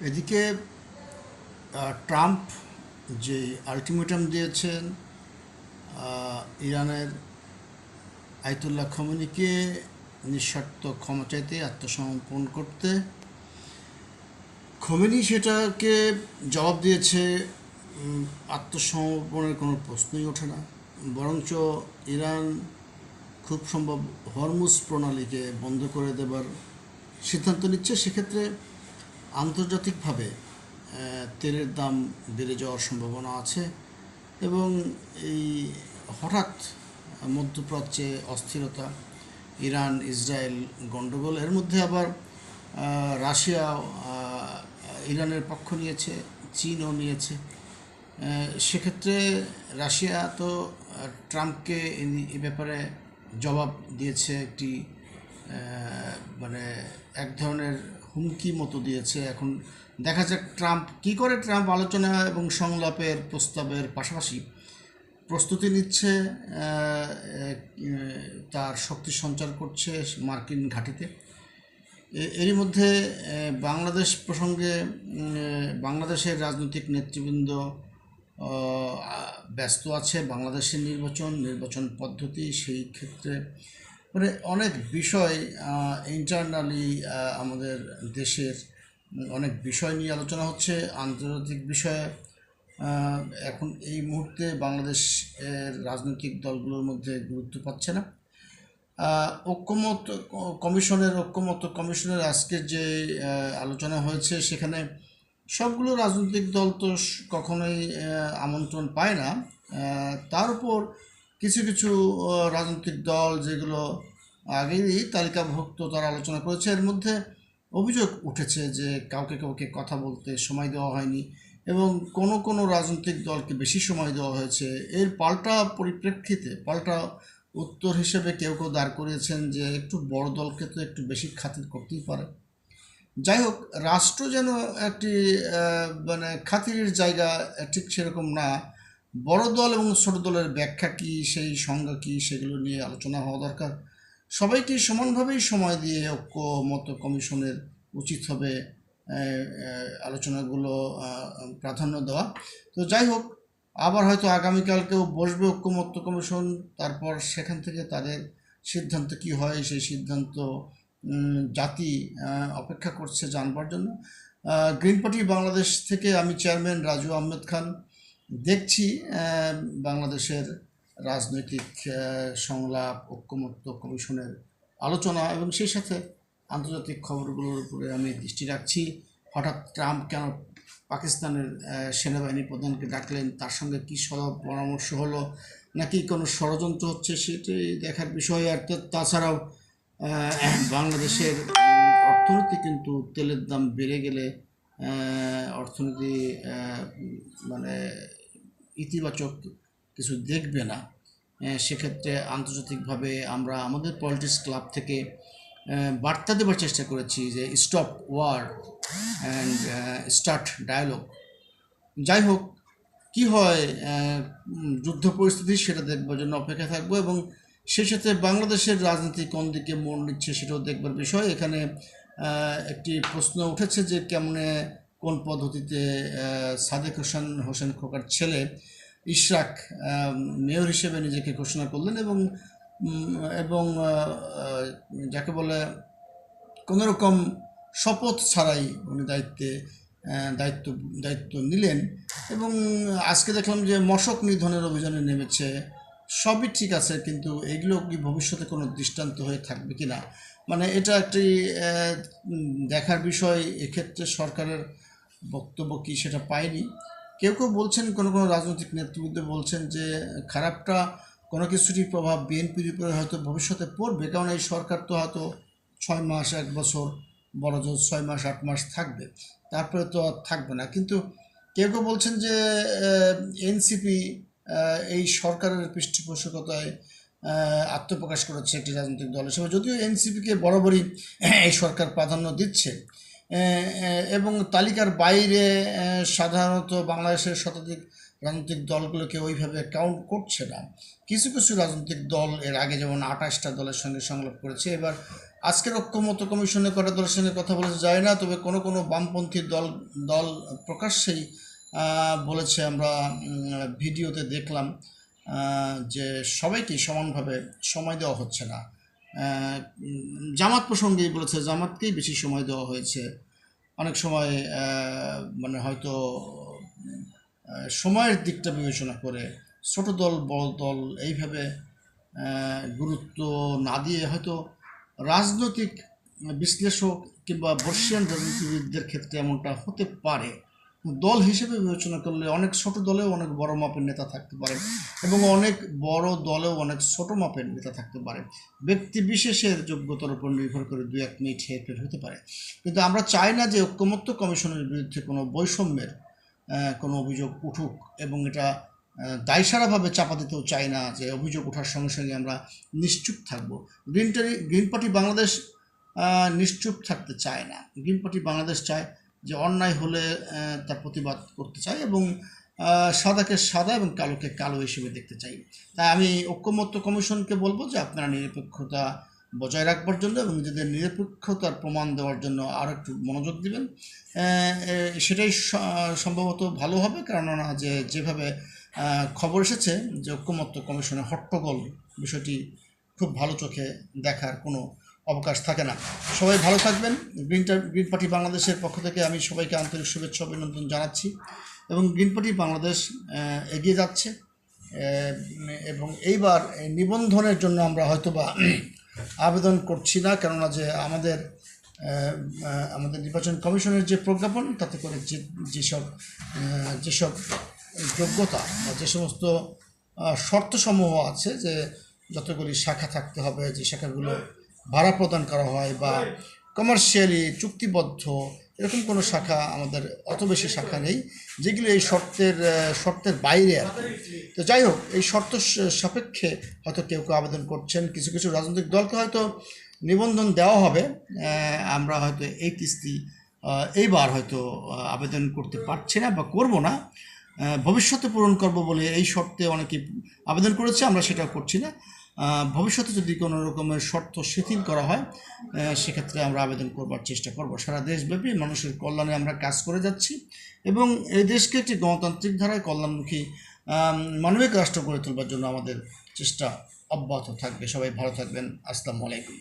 এদিকে ট্রাম্প যে আলটিমেটাম দিয়েছেন ইরানের আয়াতুল্লাহ খমেনিকে নিঃশর্ত ক্ষমা চাইতে, আত্মসমর্পণ করতে। খমেনি সেটাকে জবাব দিয়েছে, আত্মসমর্পণের কোনো প্রশ্নই ওঠে না, বরঞ্চ ইরান খুব সম্ভব হরমুজ প্রণালীকে বন্ধ করে দেবার সিদ্ধান্ত নিচ্ছে। সেক্ষেত্রে আন্তর্জাতিকভাবে তেলের দাম বেড়ে যাওয়ার সম্ভাবনা আছে এবং এই হঠাৎ মধ্যপ্রাচ্যে অস্থিরতা, ইরান ইসরায়েল গণ্ডগোল, এর মধ্যে আবার রাশিয়া ইরানের পক্ষ নিয়েছে, চীনও নিয়েছে। সেক্ষেত্রে রাশিয়া তো ট্রাম্পকে এ ব্যাপারে জবাব দিয়েছে, একটি মানে এক ধরনের হুমকি মতো দিয়েছে। এখন দেখা যাক ট্রাম্প কী করে। ট্রাম্প আলোচনা এবং সংলাপের প্রস্তাবের পাশাপাশি প্রস্তুতি নিচ্ছে, তার শক্তি সঞ্চার করছে মার্কিন ঘাঁটিতে। এরই মধ্যে বাংলাদেশ প্রসঙ্গে বাংলাদেশের রাজনৈতিক নেতৃবৃন্দ ব্যস্ত আছে। বাংলাদেশের নির্বাচন পদ্ধতি, সেই ক্ষেত্রে মানে অনেক বিষয় ইন্টারনালি আমাদের দেশের অনেক বিষয় নিয়ে আলোচনা হচ্ছে। আন্তর্জাতিক বিষয়ে এখন এই মুহূর্তে বাংলাদেশের রাজনৈতিক দলগুলোর মধ্যে গুরুত্ব পাচ্ছে না। ঐক্যমত কমিশনের আজকের যে আলোচনা হয়েছে, সেখানে সবগুলো রাজনৈতিক দল তো কখনোই আমন্ত্রণ পায় না। তার উপর কিছু কিছু রাজনৈতিক দল যেগুলো আগেই তালিকাভুক্ত, তারা আলোচনা করেছে। এর মধ্যে অভিযোগ উঠেছে যে কাউকে কাউকে কথা বলতে সময় দেওয়া হয়নি এবং কোনো রাজনৈতিক দলকে বেশি সময় দেওয়া হয়েছে। এর পাল্টা পরিপ্রেক্ষিতে, পাল্টা উত্তর হিসেবে কেউ কেউ দাঁড় করিয়েছেন যে একটু বড় দলকে তো একটু বেশি খাতির করতেই পারে। যাই হোক, রাষ্ট্র যেন একটি মানে খাতিরের জায়গা ঠিক সেরকম না। বড় দল এবং ছোট দলের ব্যাখ্যা কী, সেই সংজ্ঞা কী, সেগুলো নিয়ে আলোচনা হওয়া দরকার। সবাইকে সমানভাবেই সময় দিয়ে ঐক্যমত্য কমিশনের উচিত হবে আলোচনাগুলো প্রাধান্য দেওয়া। তো যাই হোক, আবার হয়তো আগামীকালকেও বসবে ঐক্যমত্য কমিশন, তারপর সেখান থেকে তাদের সিদ্ধান্ত কি হয়, সেই সিদ্ধান্ত জাতি অপেক্ষা করছে জানবার জন্য। গ্রিন পার্টি বাংলাদেশ থেকে আমি চেয়ারম্যান রাজু আহমেদ খান দেখছি বাংলাদেশের রাজনৈতিক সংলাপ, ঐক্যমত্য কমিশনের আলোচনা এবং সেই সাথে আন্তর্জাতিক খবরগুলোর উপরে আমি দৃষ্টি রাখছি। হঠাৎ ট্রাম্প কেন পাকিস্তানের সেনাবাহিনী প্রধানকে ডাকলেন, তার সঙ্গে কী সব পরামর্শ হলো, নাকি কোনো ষড়যন্ত্র হচ্ছে, সেটি দেখার বিষয়। আর তাছাড়াও বাংলাদেশের অর্থনীতি কিন্তু তেলের দাম বেড়ে গেলে অর্থনীতি মানে ইতিবাচক কিছু দেখবে না। সেক্ষেত্রে আন্তর্জাতিকভাবে আমরা আমাদের পলিটিক্স ক্লাব থেকে বার্তা দেবার চেষ্টা করেছি যে stop war and start dialogue. যাই হোক, কি হয় যুদ্ধ পরিস্থিতি, সেটা দেখবার জন্য অপেক্ষা থাকবো এবং সেই সাথে বাংলাদেশের রাজনীতি কোন দিকে মোড় নিচ্ছে সেটাও দেখবার বিষয়। এখানে একটি প্রশ্ন উঠেছে যে কেমনে, কোন পদ্ধতিতে সাদেক হোসেন খোকার ছেলে ইশরাক মেয়র হিসেবে নিজেকে ঘোষণা করলেন এবং এবং যাকে বলে কোনোরকম শপথ ছাড়াই উনি দায়িত্ব দায়িত্ব নিলেন। এবং আজকে দেখলাম যে মশক নিধনের অভিযানে নেমেছে। সবই ঠিক আছে, কিন্তু এগুলো কি ভবিষ্যতে কোনো দৃষ্টান্ত হয়ে থাকবে কি না, মানে এটা একটি দেখার বিষয়। এক্ষেত্রে সরকারের বক্তব্য কী সেটা পাইনি। কেউ কেউ বলছেন, কোনো রাজনৈতিক নেতৃবৃন্দ বলছেন যে খারাপটা কোনো কিছুরই প্রভাব বিএনপির উপরে হয়তো ভবিষ্যতে পড়বে, কারণ এই সরকার তো হয়তো 6 মাস 1 বছর, বড় জোর 6 মাস 8 মাস থাকবে, তারপরে তো আর থাকবে না। কিন্তু কেউ কেউ বলছেন যে এনসিপি এই সরকারের পৃষ্ঠপোষকতায় আত্মপ্রকাশ করেছে একটি রাজনৈতিক দল হিসেবে, যদিও এনসিপিকে বরাবরই এই সরকার প্রাধান্য দিচ্ছে এবং তালিকার বাইরে সাধারণত বাংলাদেশের শতাধিক রাজনৈতিক দলগুলোকে ওইভাবে কাউন্ট করছে না। কিছু কিছু রাজনৈতিক দল এর আগে যেমন 28টা দলের সঙ্গে সংলাপ করেছে, এবার আজকের ঐক্যমত্য কমিশনে কটা দলের সঙ্গে কথা বলেছে যায় না, তবে কোনো কোনো বামপন্থী দল প্রকাশ্যেই বলেছে, আমরা ভিডিওতে দেখলাম যে সবাইকে সমানভাবে সময় দেওয়া হচ্ছে না। জামাত প্রসঙ্গেই বলেছে, জামাতকেই বেশি সময় দেওয়া হয়েছে। অনেক সময় মানে হয়তো সময়ের দিকটা বিবেচনা করে ছোট দল বড় দল এইভাবে গুরুত্ব না দিয়ে হয়তো রাজনৈতিক বিশ্লেষক কিংবা বর্ষিয়ান রাজনীতিবিদদের ক্ষেত্রে এমনটা হতে পারে। দল হিসেবে বিবেচনা করলে অনেক ছোট দলেও অনেক বড় মাপের নেতা থাকতে পারে এবং অনেক বড় দলেও অনেক ছোট মাপের নেতা থাকতে পারে। ব্যক্তি বিশেষের যোগ্যতার উপর নির্ভর করে 2-1 মিনিট হেরফের হতে পারে। কিন্তু আমরা চাই না যে ঐক্যমত্য কমিশনের বিরুদ্ধে কোনো বৈষম্যের কোনো অভিযোগ উঠুক, এবং এটা দায়সারাভাবে চাপা দিতেও চাই না যে অভিযোগ ওঠার সঙ্গে সঙ্গে আমরা নিশ্চুপ থাকব। গ্রিন পার্টি বাংলাদেশ নিশ্চুপ থাকতে চায় না। গ্রিন পার্টি বাংলাদেশ চায় যে অন্যায় হলে তার প্রতিবাদ করতে চাই এবং সাদাকে সাদা এবং কালোকে কালো হিসেবে দেখতে চাই। তাই আমি ঐক্যমত্য কমিশনকে বলবো যে আপনারা নিরপেক্ষতা বজায় রাখবার জন্য এবং নিজেদের নিরপেক্ষতার প্রমাণ দেওয়ার জন্য আরও একটু মনোযোগ দিবেন। সেটাই সম্ভবত ভালো হবে, কেননা যেভাবে খবর এসেছে যে ঐক্যমত্য কমিশনের হট্টগোল, বিষয়টি খুব ভালো চোখে দেখার কোনো অবকাশ থাকে না। সবাই ভালো থাকবেন। গ্রিন পার্টি বাংলাদেশের পক্ষ থেকে আমি সবাইকে আন্তরিক শুভেচ্ছা অভিনন্দন জানাচ্ছি এবং গ্রিন পার্টি বাংলাদেশ এগিয়ে যাচ্ছে এবং এইবার নিবন্ধনের জন্য আমরা হয়তোবা আবেদন করছি না, কেননা যে আমাদের নির্বাচন কমিশনের যে প্রজ্ঞাপন, তাতে করে যেসব যোগ্যতা বা যে সমস্ত শর্তসমূহ আছে, যে যতগুলি শাখা থাকতে হবে, যে শাখাগুলো ভাড়া প্রদান করা হয় বা কমার্শিয়ালি চুক্তিবদ্ধ, এরকম কোনো শাখা আমাদের অত বেশি শাখা নেই যেগুলো এই শর্তের বাইরে আর কি। তো যাই হোক, এই শর্ত সাপেক্ষে হয়তো কেউ আবেদন করছেন, কিছু কিছু রাজনৈতিক দলকে হয়তো নিবন্ধন দেওয়া হবে। আমরা হয়তো এই কিস্তি এইবার হয়তো আবেদন করতে পারছি না বা করব না, ভবিষ্যতে পূরণ করব বলে এই শর্তে অনেকে আবেদন করেছে, আমরা সেটা করছি না। ভবিষ্যতে যদি কোনো রকমের শর্ত শিথিল করা হয়, সেক্ষেত্রে আমরা আবেদন করবার চেষ্টা করব। সারা দেশব্যাপী মানুষের কল্যাণে আমরা কাজ করে যাচ্ছি এবং এই দেশকে একটি গণতান্ত্রিক ধারায় কল্যাণমুখী মানবিক রাষ্ট্র গড়ে তোলবার জন্য আমাদের চেষ্টা অব্যাহত থাকবে। সবাই ভালো থাকবেন। আসসালামু আলাইকুম।